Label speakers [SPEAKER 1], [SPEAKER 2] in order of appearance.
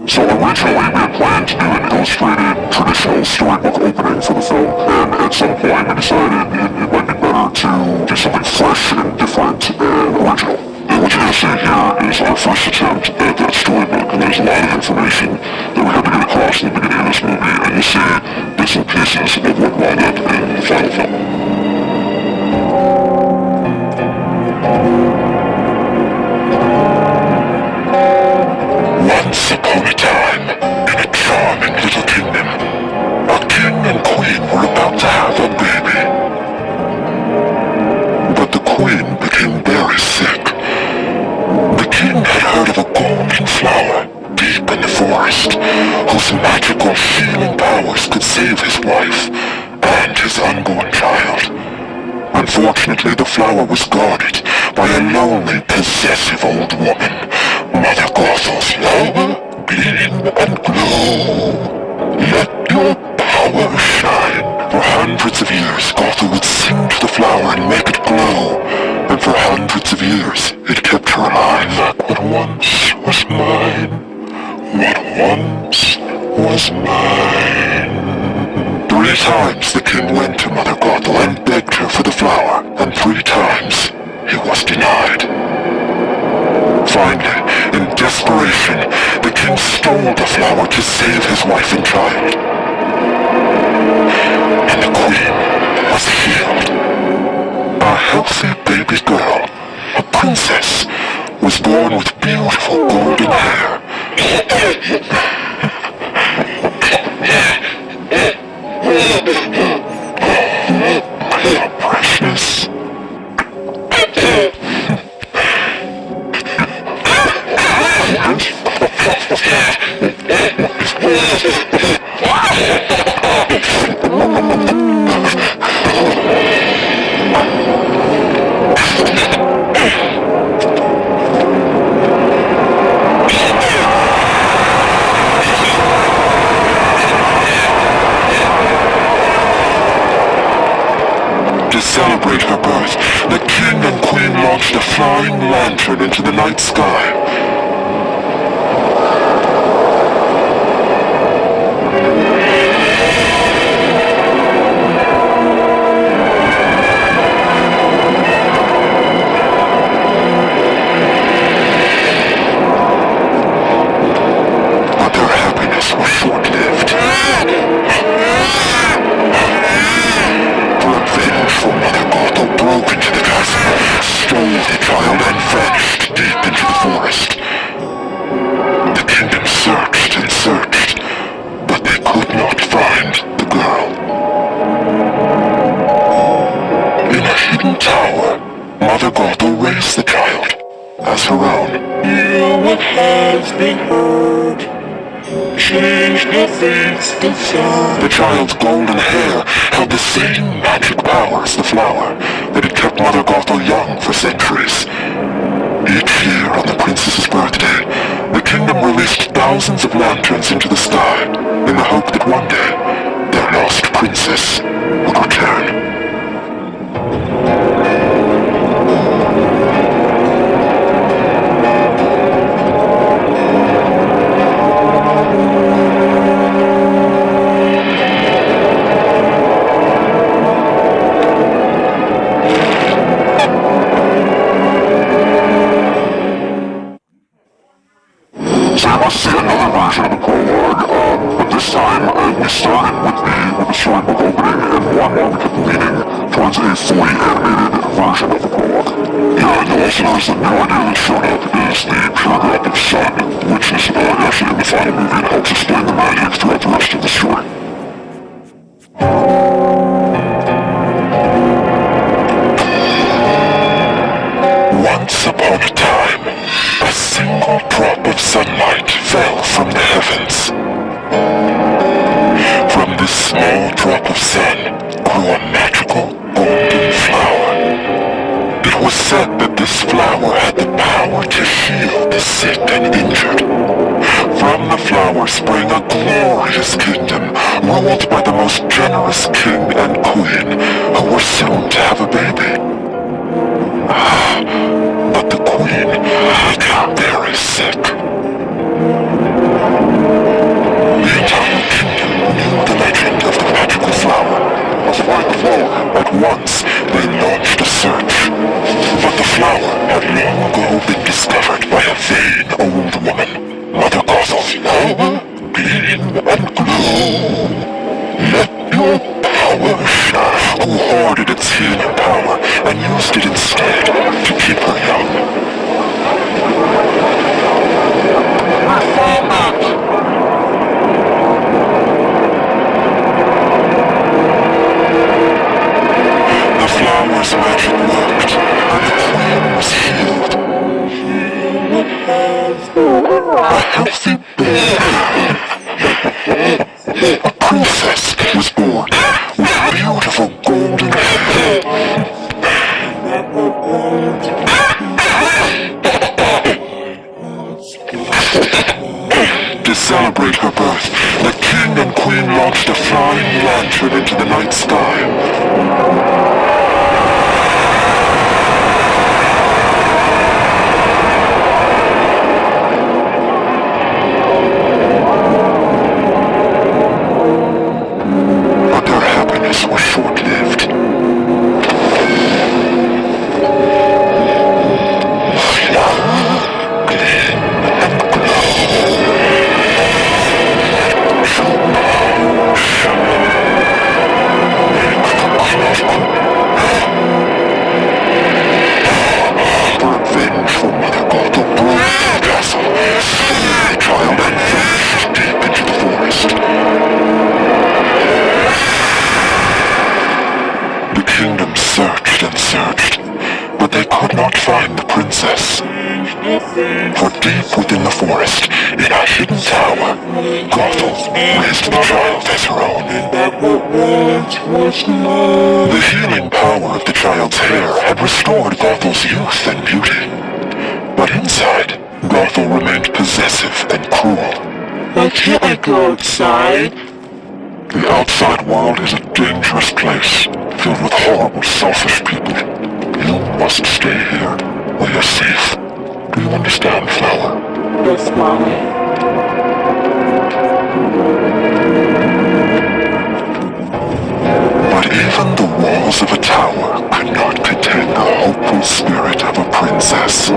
[SPEAKER 1] So originally we had planned to do an illustrated, traditional storybook opening for the film, and at some point we decided it might be better to do something fresh and different and original. And what you're going to see here is our first attempt at that storybook, and there's a lot of information that we had to get across in the beginning of this movie, and you'll see bits and pieces of what wound up in the final film. Once upon a time, in a charming little kingdom, a king and queen were about to have a baby. But the queen became very sick. The king had heard of a golden flower deep in the forest, whose magical healing powers could save his wife and his unborn child. Unfortunately, the flower was guarded by a lonely, possessive old woman, Mother Gothel's flower, gleam and glow. Let your power shine. For hundreds of years, Gothel would sing to the flower and make it glow. And for hundreds of years, it kept her alive. What once was mine, what once was mine. 3 times the king went to Mother Gothel and begged her for the flower, and 3 times he was denied. Finally, in desperation, the king stole the flower to save his wife and child. And the queen was healed. A healthy baby girl, a princess, was born with beautiful golden hair. Precious. To celebrate her birth, the king and queen launched a flying lantern into the night sky. But their happiness was short-lived. For Mother Gothel broke into the castle, stole the child, and vanished deep into the forest. The kingdom searched and searched, but they could not find the girl. In a hidden tower, Mother Gothel raised the child as her own.
[SPEAKER 2] Hear what has been heard. Change the fates decide.
[SPEAKER 1] The child's golden hair held the same magic power as the flower that had kept Mother Gothel young for centuries. Each year on the princess's birthday, the kingdom released thousands of lanterns into the sky in the hope that one day their lost princess would return. So you must see another version of the prologue, but this time we started with the storybook opening, and more and more we kept leaning towards a fully animated version of the prologue. Yeah, and you'll also notice that no idea that showed up is the pure galactic sun, which is actually in the final movie and helps explain the magic throughout the rest of the story. Once upon a time, a single drop of sunlight fell from the heavens. From this small drop of sun grew a magical golden flower. It was said that this flower had the power to heal the sick and injured. From the flower sprang a glorious kingdom, ruled by the most generous king and queen, who were soon to have a baby. But the queen became very sick. healthy baby. A princess was born with beautiful golden hair. To celebrate her birth, the king and queen launched a flying lantern into the night sky. But their happiness was short-lived. For vengeful mother Gothel broke the castle, stole the child and vanished deep into the forest. The kingdom searched and searched, but they could not find the princess. For deep within the forest, in a hidden tower, Gothel raised the child as her own. The healing power of the child's hair had restored Gothel's youth and beauty. But inside, Gothel remained possessive and cruel.
[SPEAKER 2] I can't go outside.
[SPEAKER 1] The outside world is a dangerous place, filled with horrible, selfish people. You must stay here, where you're safe. Do you understand, Flower?
[SPEAKER 2] Yes, Mommy.
[SPEAKER 1] But even the walls of a tower could not contain the hopeful spirit of a princess.